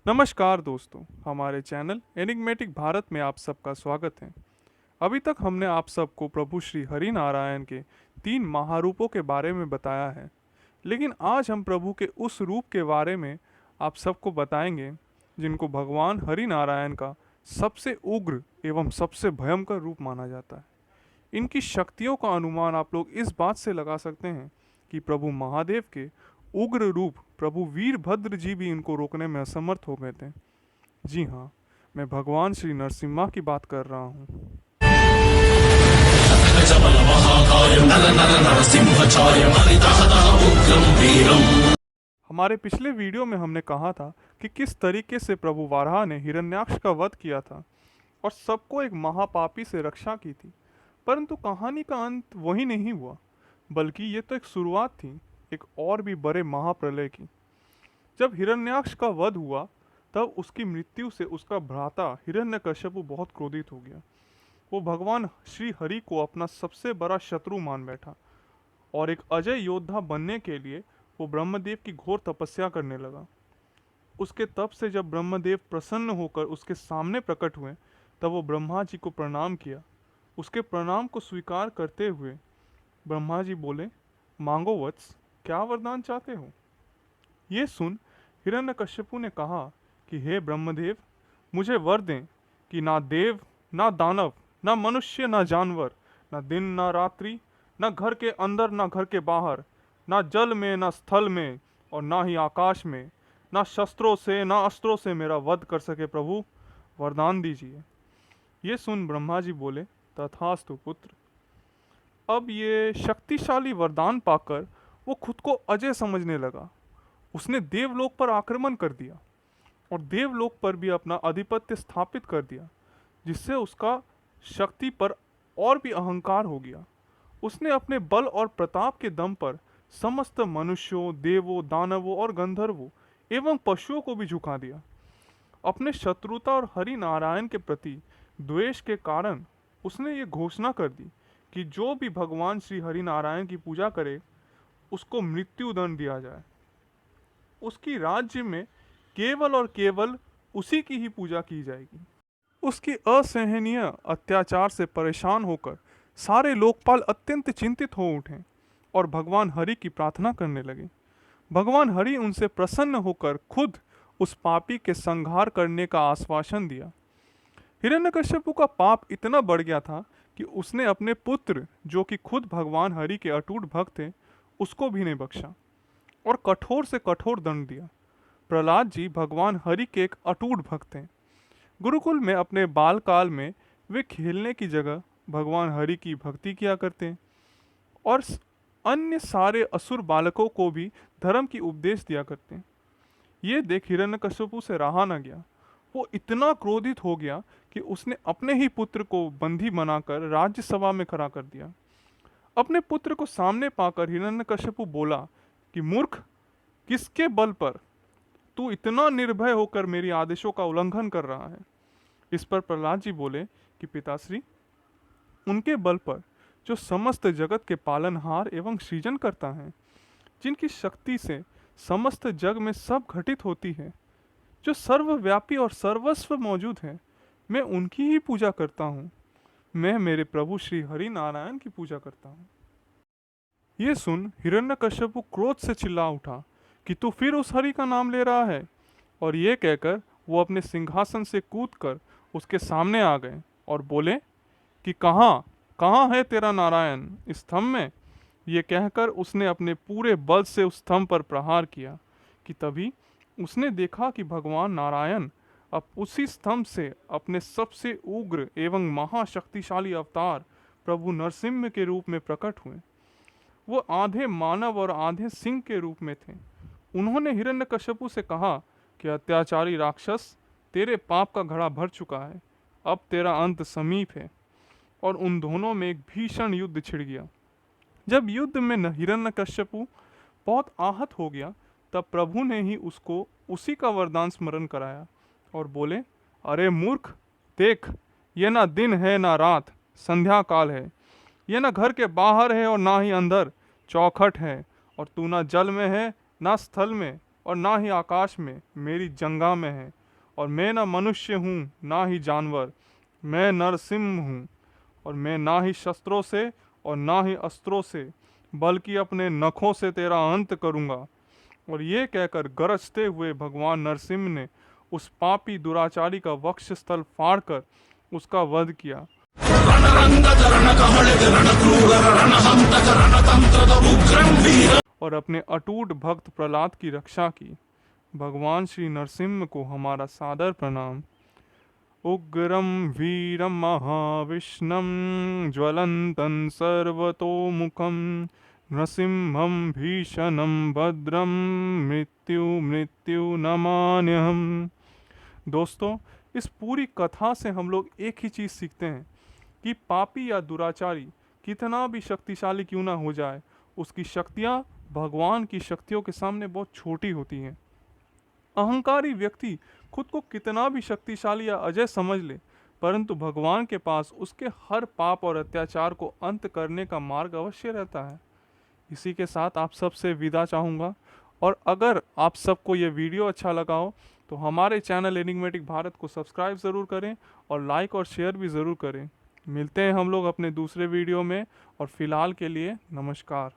नमस्कार दोस्तों, हमारे चैनल एनिग्मेटिक भारत में आप सबका स्वागत है। अभी तक हमने आप सबको प्रभु श्री हरि नारायण के 3 महारूपों के बारे में बताया है, लेकिन आज हम प्रभु के उस रूप के बारे में आप सबको बताएंगे जिनको भगवान हरि नारायण का सबसे उग्र एवं सबसे भयंकर रूप माना जाता है। इनकी शक्तियों का अनुमान आप लोग इस बात से लगा सकते हैं कि प्रभु महादेव के उग्र रूप प्रभु वीरभद्र जी भी इनको रोकने में असमर्थ हो गए थे। जी हाँ, मैं भगवान श्री नरसिम्हा की बात कर रहा हूँ। हमारे पिछले वीडियो में हमने कहा था कि किस तरीके से प्रभु वाराह ने हिरण्याक्ष का वध किया था और सबको एक महापापी से रक्षा की थी। परंतु कहानी का अंत वही नहीं हुआ, बल्कि ये तो एक शुरुआत थी एक और भी बड़े महाप्रलय की। जब हिरण्याक्ष का वध हुआ तब उसकी मृत्यु से उसका भ्राता हिरण्यकश्यपु बहुत क्रोधित हो गया। वो भगवान श्री हरि को अपना सबसे बड़ा शत्रु मान बैठा और एक अजय योद्धा बनने के लिए वो ब्रह्मदेव की घोर तपस्या करने लगा। उसके तप से जब ब्रह्मदेव प्रसन्न होकर उसके सामने प्रकट हुए तब वो ब्रह्मा जी को प्रणाम किया। उसके प्रणाम को स्वीकार करते हुए ब्रह्मा जी बोले, मांगो वत्स, क्या वरदान चाहते हो? ये सुन हिरण्यकश्यपु ने कहा कि हे ब्रह्मदेव, मुझे वर दें कि ना देव ना दानव ना मनुष्य ना जानवर, ना दिन ना रात्रि, ना घर के अंदर ना घर के बाहर, ना जल में ना स्थल में और ना ही आकाश में, ना शस्त्रों से ना अस्त्रों से मेरा वध कर सके। प्रभु, वरदान दीजिए। ये सुन ब्रह्मा जी बोले, तथास्तु पुत्र। अब ये शक्तिशाली वरदान पाकर वो खुद को अजय समझने लगा। उसने देवलोक पर आक्रमण कर दिया और देवलोक पर भी अपना आधिपत्य स्थापित कर दिया, जिससे उसका शक्ति पर और भी अहंकार हो गया। उसने अपने बल और प्रताप के दम पर समस्त मनुष्यों, देवों, दानवों और गंधर्वों एवं पशुओं को भी झुका दिया। अपने शत्रुता और हरि नारायण के प्रति द्वेष के कारण उसने ये घोषणा कर दी कि जो भी भगवान श्री हरि नारायण की पूजा करे उसको मृत्यु दंड दिया जाए। उसकी राज्य में केवल और केवल उसी की ही पूजा की जाएगी। उसकी असहनीय अत्याचार से परेशान होकर सारे लोकपाल अत्यंत चिंतित हो उठे और भगवान हरि की प्रार्थना करने लगे। भगवान हरि उनसे प्रसन्न होकर खुद उस पापी के संहार करने का आश्वासन दिया। हिरण्यकश्यपु का पाप इतना बढ़ गया था कि उसने अपने पुत्र, जो कि खुद भगवान हरि के अटूट भक्त थे, उसको भी नहीं बख्शा और कठोर से कठोर दंड दिया। प्रहलाद जी भगवान हरि के एक अटूट भक्त हैं। गुरुकुल में अपने बालकाल में वे खेलने की जगह भगवान हरि की भक्ति किया करते हैं और अन्य सारे असुर बालकों को भी धर्म की उपदेश दिया करते हैं। ये देख हिरण्यकश्यपु से रहा न गया। वो इतना क्रोधित हो गया कि उसने अपने ही पुत्र को बंदी बनाकर राज्यसभा में खड़ा कर दिया। अपने पुत्र को सामने पाकर हिरण्यकश्यपु बोला कि मूर्ख, किसके बल पर तू इतना निर्भय होकर मेरी आदेशों का उल्लंघन कर रहा है? इस पर प्रहलाद जी बोले कि पिताश्री, उनके बल पर जो समस्त जगत के पालनहार एवं सृजन करता है, जिनकी शक्ति से समस्त जग में सब घटित होती है, जो सर्वव्यापी और सर्वस्व मौजूद है, मैं उनकी ही पूजा करता हूँ। मैं मेरे प्रभु श्री हरि नारायण की पूजा करता हूँ। ये सुन हिरण्यकश्यपु क्रोध से चिल्ला उठा कि तू फिर उस हरि का नाम ले रहा है। और ये कहकर वो अपने सिंहासन से कूदकर उसके सामने आ गए और बोले कि कहाँ कहाँ है तेरा नारायण, स्तंभ में? ये कहकर उसने अपने पूरे बल से उस स्तंभ पर प्रहार किया कि तभी उसने देखा कि भगवान नारायण अब उसी स्तंभ से अपने सबसे उग्र एवं महाशक्तिशाली अवतार प्रभु नरसिम्हा के रूप में प्रकट हुए। वो आधे मानव और आधे सिंह के रूप में थे। उन्होंने हिरण्यकश्यपु से कहा कि अत्याचारी राक्षस, तेरे पाप का घड़ा भर चुका है, अब तेरा अंत समीप है। और उन दोनों में एक भीषण युद्ध छिड़ गया। जब युद्ध में हिरण्यकश्यपु बहुत आहत हो गया तब प्रभु ने ही उसको उसी का वरदान स्मरण कराया और बोले, अरे मूर्ख, देख, ये ना दिन है ना रात, संध्या काल है। ये ना घर के बाहर है और ना ही अंदर, चौखट है। और तू ना जल में है ना स्थल में और ना ही आकाश में मेरी जंगा में है। और मैं न मनुष्य हूँ ना ही जानवर, मैं नरसिंह हूँ। और मैं ना ही शस्त्रों से और ना ही अस्त्रों से, बल्कि अपने नखों से तेरा अंत करूँगा। और ये कहकर गरजते हुए भगवान नरसिंह ने उस पापी दुराचारी का वक्षस्थल फाड़कर उसका वध किया। और अपने अटूट भक्त प्रहलाद की रक्षा की। भगवान श्री नरसिंह को हमारा सादर प्रणाम। उग्रम वीरम महाविष्णम ज्वलंतं सर्वतोमुखम नृसिंहं भीषणं भद्रम मृत्यु मृत्यु नमाम्यहम्। दोस्तों, इस पूरी कथा से हम लोग एक ही चीज़ सीखते हैं कि पापी या दुराचारी कितना भी शक्तिशाली क्यों ना हो जाए, उसकी शक्तियाँ भगवान की शक्तियों के सामने बहुत छोटी होती हैं। अहंकारी व्यक्ति खुद को कितना भी शक्तिशाली या अजय समझ ले, परंतु भगवान के पास उसके हर पाप और अत्याचार को अंत करने का मार्ग अवश्य रहता है। इसी के साथ आप सबसे विदा चाहूँगा। और अगर आप सबको ये वीडियो अच्छा लगा हो तो हमारे चैनल एनिग्मेटिक भारत को सब्सक्राइब ज़रूर करें और लाइक और शेयर भी ज़रूर करें। मिलते हैं हम लोग अपने दूसरे वीडियो में, और फिलहाल के लिए नमस्कार।